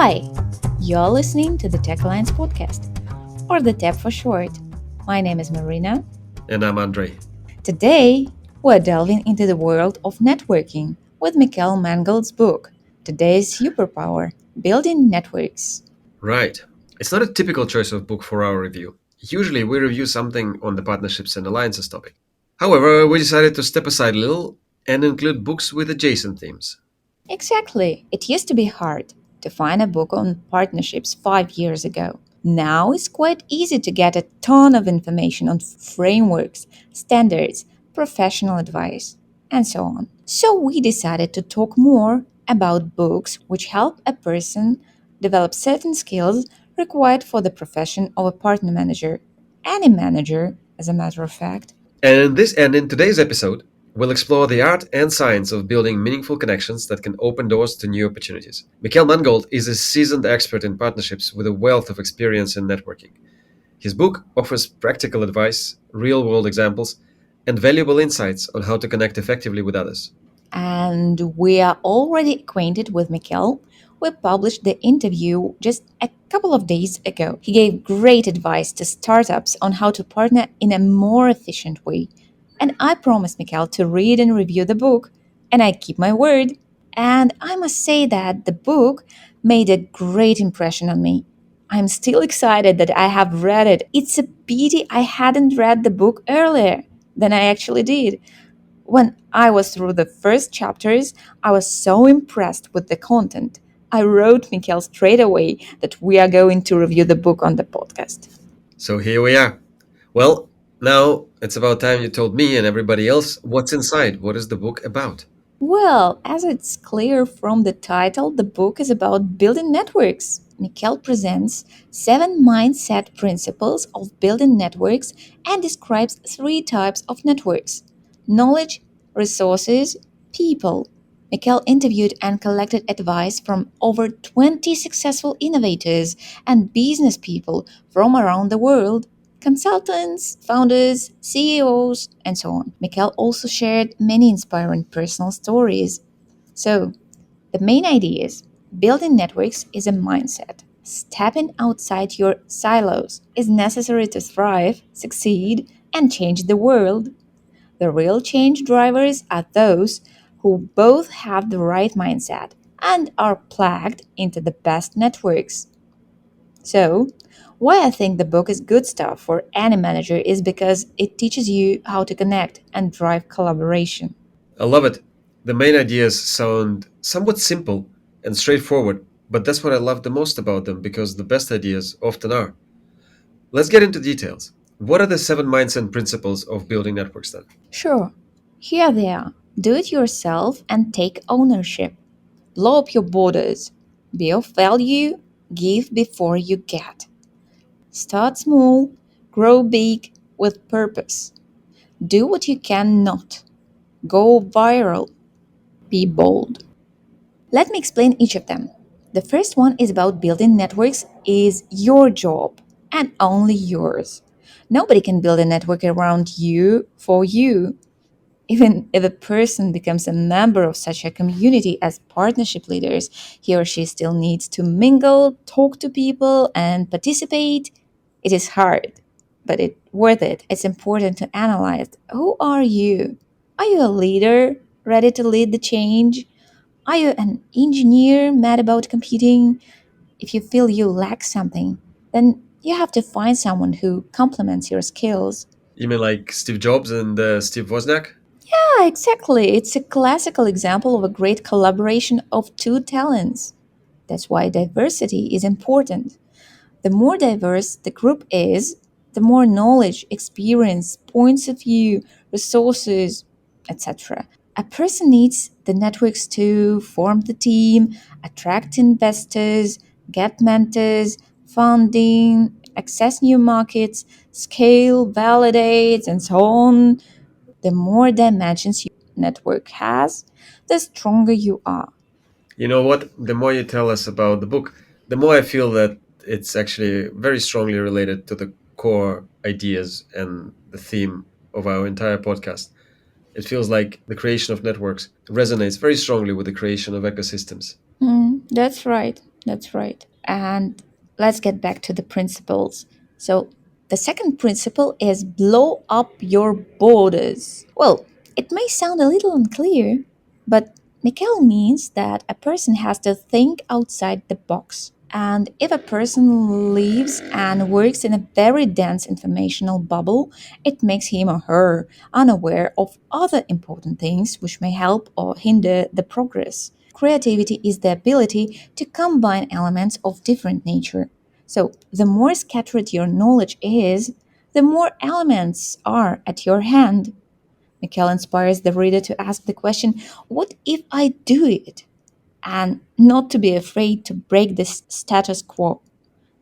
Hi, you're listening to the Tech Alliance podcast, or the TEP for short. My name is Maryna. And I'm Andrey. Today, we're delving into the world of networking with Mikel Mangold's book, Today's Superpower Building Networks. Right. It's not a typical choice of book for our review. Usually we review something on the partnerships and alliances topic. However, we decided to step aside a little and include books with adjacent themes. Exactly. It used to be hard to find a book on partnerships 5 years ago. Now it's quite easy to get a ton of information on frameworks, standards, professional advice, and so on. So we decided to talk more about books which help a person develop certain skills required for the profession of a partner manager. Any manager, as a matter of fact. And in today's episode, we'll explore the art and science of building meaningful connections that can open doors to new opportunities. Mikel Mangold is a seasoned expert in partnerships with a wealth of experience in networking. His book offers practical advice, real-world examples, and valuable insights on how to connect effectively with others. And we are already acquainted with Mikel. We published the interview just a couple of days ago. He gave great advice to startups on how to partner in a more efficient way. And I promised Mikel to read and review the book, and I keep my word. And I must say that the book made a great impression on me. I'm still excited that I have read it. It's a pity I hadn't read the book earlier than I actually did. When I was through the first chapters, I was so impressed with the content. I wrote Mikel straight away that we are going to review the book on the podcast. So here we are. Well, now it's about time you told me and everybody else what's inside. What is the book about? Well, as it's clear from the title, the book is about building networks. Mikel presents 7 mindset principles of building networks and describes 3 types of networks: knowledge, resources, people. Mikel interviewed and collected advice from over 20 successful innovators and business people from around the world: consultants, founders, CEOs, and so on. Mikel also shared many inspiring personal stories. So, the main idea is building networks is a mindset. Stepping outside your silos is necessary to thrive, succeed, and change the world. The real change drivers are those who both have the right mindset and are plugged into the best networks. So, why I think the book is good stuff for any manager is because it teaches you how to connect and drive collaboration. I love it. The main ideas sound somewhat simple and straightforward, but that's what I love the most about them because the best ideas often are. Let's get into details. What are the 7 mindset principles of building networks then? Sure, here they are. Do it yourself and take ownership. Blow up your borders. Be of value. Give before you get. Start small. Grow big with purpose. Do what you cannot. Go viral. Be bold. Let me explain each of them. The first one is about building networks is your job and only yours. Nobody can build a network around you for you. Even if a person becomes a member of such a community as partnership leaders, he or she still needs to mingle, talk to people, and participate. It is hard, but it's worth it. It's important to analyze who are you? Are you a leader ready to lead the change? Are you an engineer mad about competing? If you feel you lack something, then you have to find someone who complements your skills. You mean like Steve Jobs and Steve Wozniak? Yeah, exactly. It's a classical example of a great collaboration of two talents. That's why diversity is important. The more diverse the group is, the more knowledge, experience, points of view, resources, etc. A person needs the networks to form the team, attract investors, get mentors, funding, access new markets, scale, validate, and so on. The more dimensions your network has, the stronger you are. You know what? The more you tell us about the book, the more I feel that it's actually very strongly related to the core ideas and the theme of our entire podcast. It feels like the creation of networks resonates very strongly with the creation of ecosystems. That's right. That's right. And let's get back to the principles. So, the second principle is blow up your borders. Well, it may sound a little unclear, but Mikel means that a person has to think outside the box. And if a person lives and works in a very dense informational bubble, it makes him or her unaware of other important things which may help or hinder the progress. Creativity is the ability to combine elements of different nature. So, the more scattered your knowledge is, the more elements are at your hand. Mikel inspires the reader to ask the question, what if I do it? And not to be afraid to break the status quo.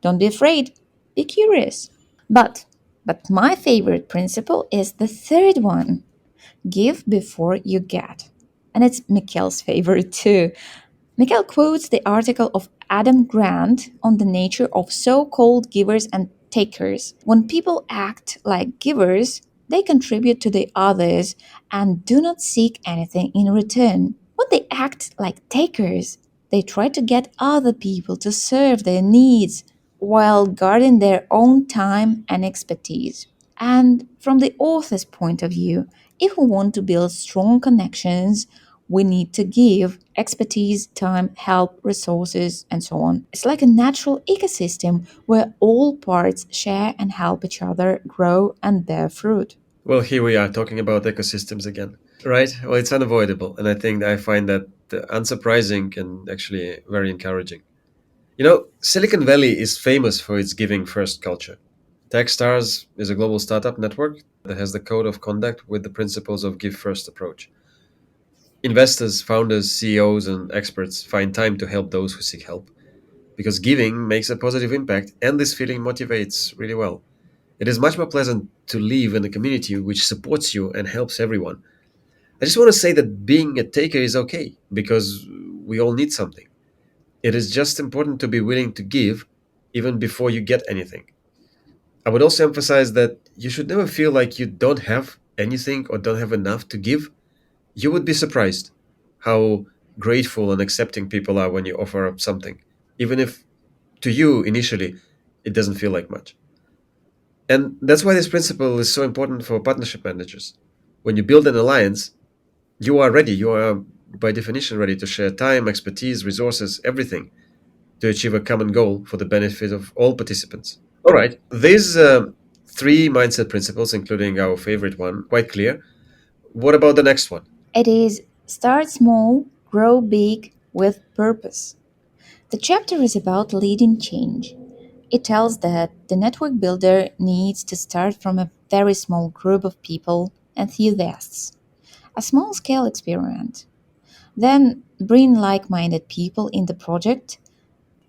Don't be afraid, be curious. But but my favorite principle is the third one. Give before you get. And it's Mikel's favorite too. Mikel quotes the article of Adam Grant on the nature of so called givers and takers. When people act like givers, they contribute to the others and do not seek anything in return. When they act like takers, they try to get other people to serve their needs while guarding their own time and expertise. And from the author's point of view, if we want to build strong connections, we need to give expertise, time, help, resources, and so on. It's like a natural ecosystem where all parts share and help each other grow and bear fruit. Well, here we are talking about ecosystems again, right? Well, it's unavoidable. And I think I find that unsurprising and actually very encouraging. Silicon Valley is famous for its giving first culture. Techstars is a global startup network that has the code of conduct with the principles of give first approach. Investors, founders, CEOs, and experts find time to help those who seek help because giving makes a positive impact and this feeling motivates really well. It is much more pleasant to live in a community which supports you and helps everyone. I just want to say that being a taker is okay because we all need something. It is just important to be willing to give even before you get anything. I would also emphasize that you should never feel like you don't have anything or don't have enough to give. You would be surprised how grateful and accepting people are when you offer up something, even if to you initially it doesn't feel like much. And that's why this principle is so important for partnership managers. When you build an alliance, you are ready. You are, by definition, ready to share time, expertise, resources, everything to achieve a common goal for the benefit of all participants. All right. These three mindset principles, including our favorite one, quite clear. What about the next one? It is start small, grow big with purpose. The chapter is about leading change. It tells that the network builder needs to start from a very small group of people, enthusiasts, a small scale experiment. Then bring like minded people in the project.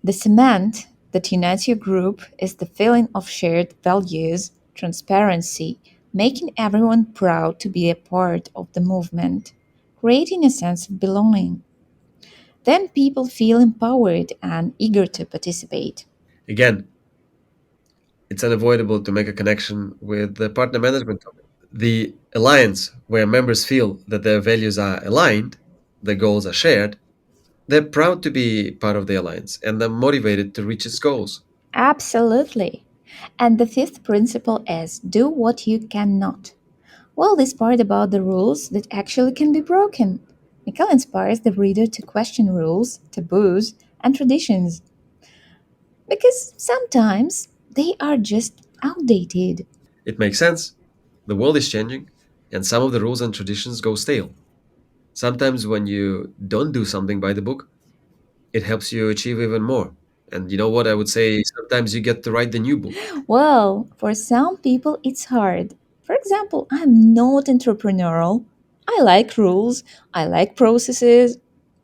The cement that unites your group is the feeling of shared values, transparency, making everyone proud to be a part of the movement, creating a sense of belonging. Then people feel empowered and eager to participate. Again, it's unavoidable to make a connection with the partner management topic. The alliance, where members feel that their values are aligned, their goals are shared, they're proud to be part of the alliance and they're motivated to reach its goals. Absolutely. And the fifth principle is do what you cannot. Well, this part about the rules that actually can be broken. Mikel inspires the reader to question rules, taboos, and traditions because sometimes they are just outdated. It makes sense. The world is changing, and some of the rules and traditions go stale. Sometimes, when you don't do something by the book, it helps you achieve even more. And you know what I would say? Sometimes you get to write the new book. Well, for some people, it's hard. For example, I'm not entrepreneurial. I like rules, I like processes,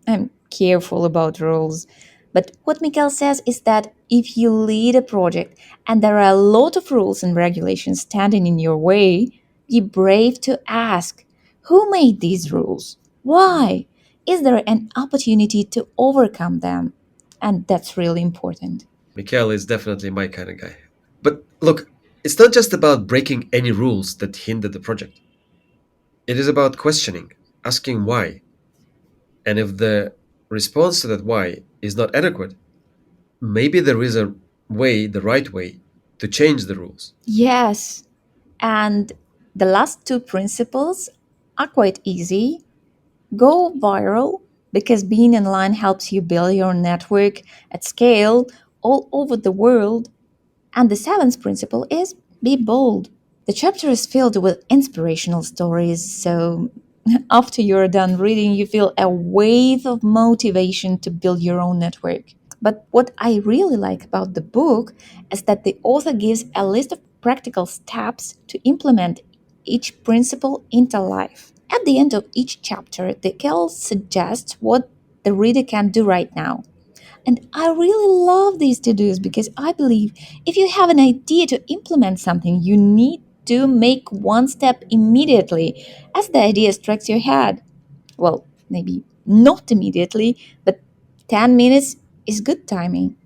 I'm careful about rules. But what Mikael says is that if you lead a project and there are a lot of rules and regulations standing in your way, be brave to ask who made these rules? Why? Is there an opportunity to overcome them? And that's really important. Mikhail is definitely my kind of guy. But look, it's not just about breaking any rules that hinder the project. It is about questioning, asking why. And if the response to that why is not adequate, maybe there is a way, the right way, to change the rules. Yes, and the last two principles are quite easy. Go viral because being online helps you build your network at scale all over the world. And the seventh principle is be bold. The chapter is filled with inspirational stories, so after you're done reading, you feel a wave of motivation to build your own network. But what I really like about the book is that the author gives a list of practical steps to implement each principle into life. At the end of each chapter, the author suggests what the reader can do right now. And I really love these to dos because I believe if you have an idea to implement something, you need to make one step immediately as the idea strikes your head. Well, maybe not immediately, but 10 minutes is good timing.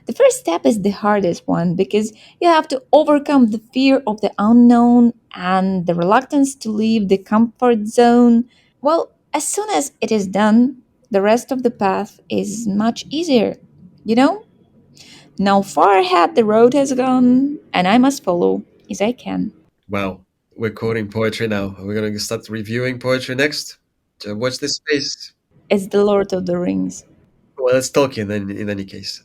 The first step is the hardest one because you have to overcome the fear of the unknown and the reluctance to leave the comfort zone. Well, as soon as it is done, the rest of the path is much easier. You know, now far ahead the road has gone, and I must follow as I can. Wow, we're quoting poetry now. We're going to start reviewing poetry next. So watch this space. It's the Lord of the Rings. Well, it's Tolkien in any case.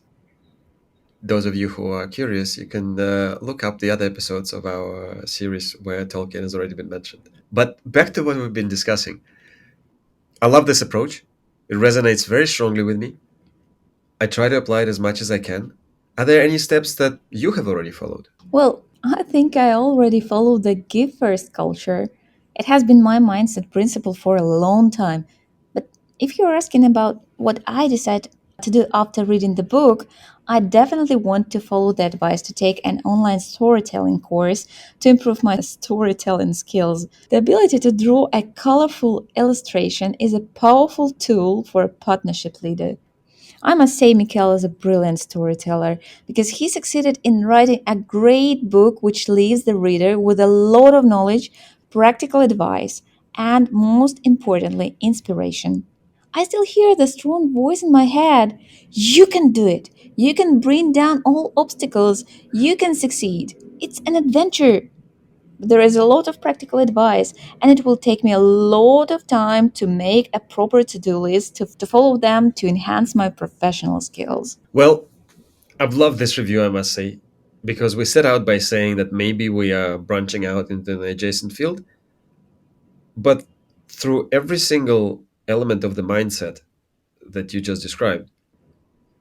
Those of you who are curious, you can look up the other episodes of our series where Tolkien has already been mentioned. But back to what we've been discussing. I love this approach. It resonates very strongly with me. I try to apply it as much as I can. Are there any steps that you have already followed? Well, I think I already follow the give first culture. It has been my mindset principle for a long time. But if you're asking about what I decide to do after reading the book, I definitely want to follow the advice to take an online storytelling course to improve my storytelling skills. The ability to draw a colorful illustration is a powerful tool for a partnership leader. I must say, Mikel is a brilliant storyteller because he succeeded in writing a great book which leaves the reader with a lot of knowledge, practical advice, and most importantly, inspiration. I still hear the strong voice in my head. You can do it. You can bring down all obstacles. You can succeed. It's an adventure. There is a lot of practical advice, and it will take me a lot of time to make a proper to do list to follow them to enhance my professional skills. Well, I've loved this review, I must say, because we set out by saying that maybe we are branching out into an adjacent field, but through every single element of the mindset that you just described,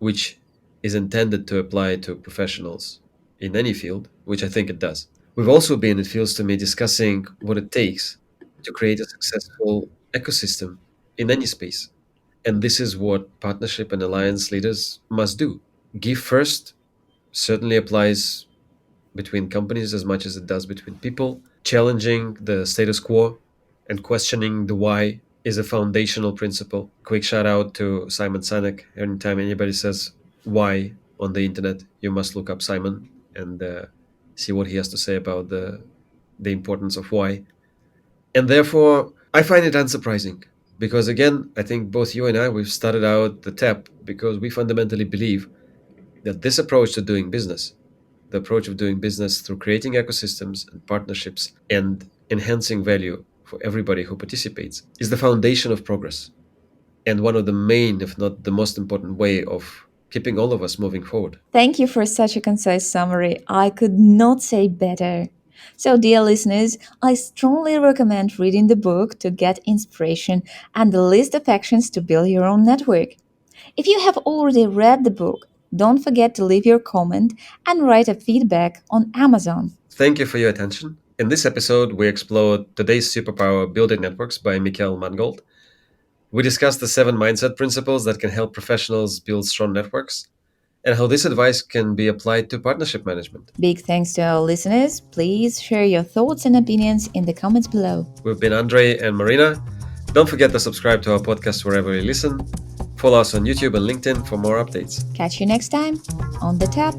which is intended to apply to professionals in any field, which I think it does. We've also been, it feels to me, discussing what it takes to create a successful ecosystem in any space. And this is what partnership and alliance leaders must do. Give first certainly applies between companies as much as it does between people. Challenging the status quo and questioning the why is a foundational principle. Quick shout out to Simon Sinek. Anytime anybody says why on the internet, you must look up Simon and see what he has to say about the importance of why. And therefore, I find it unsurprising because, again, I think both you and I, we've started out the TAP because we fundamentally believe that this approach to doing business, the approach of doing business through creating ecosystems and partnerships and enhancing value for everybody who participates, is the foundation of progress and one of the main, if not the most important way of keeping all of us moving forward. Thank you for such a concise summary. I could not say better. So, dear listeners, I strongly recommend reading the book to get inspiration and the list of actions to build your own network. If you have already read the book, don't forget to leave your comment and write a feedback on Amazon. Thank you for your attention. In this episode, we explored today's superpower building networks by Mikel Mangold. We discussed the 7 mindset principles that can help professionals build strong networks and how this advice can be applied to partnership management. Big thanks to our listeners. Please share your thoughts and opinions in the comments below. We've been Andrey and Maryna. Don't forget to subscribe to our podcast wherever you listen. Follow us on YouTube and LinkedIn for more updates. Catch you next time on the tap.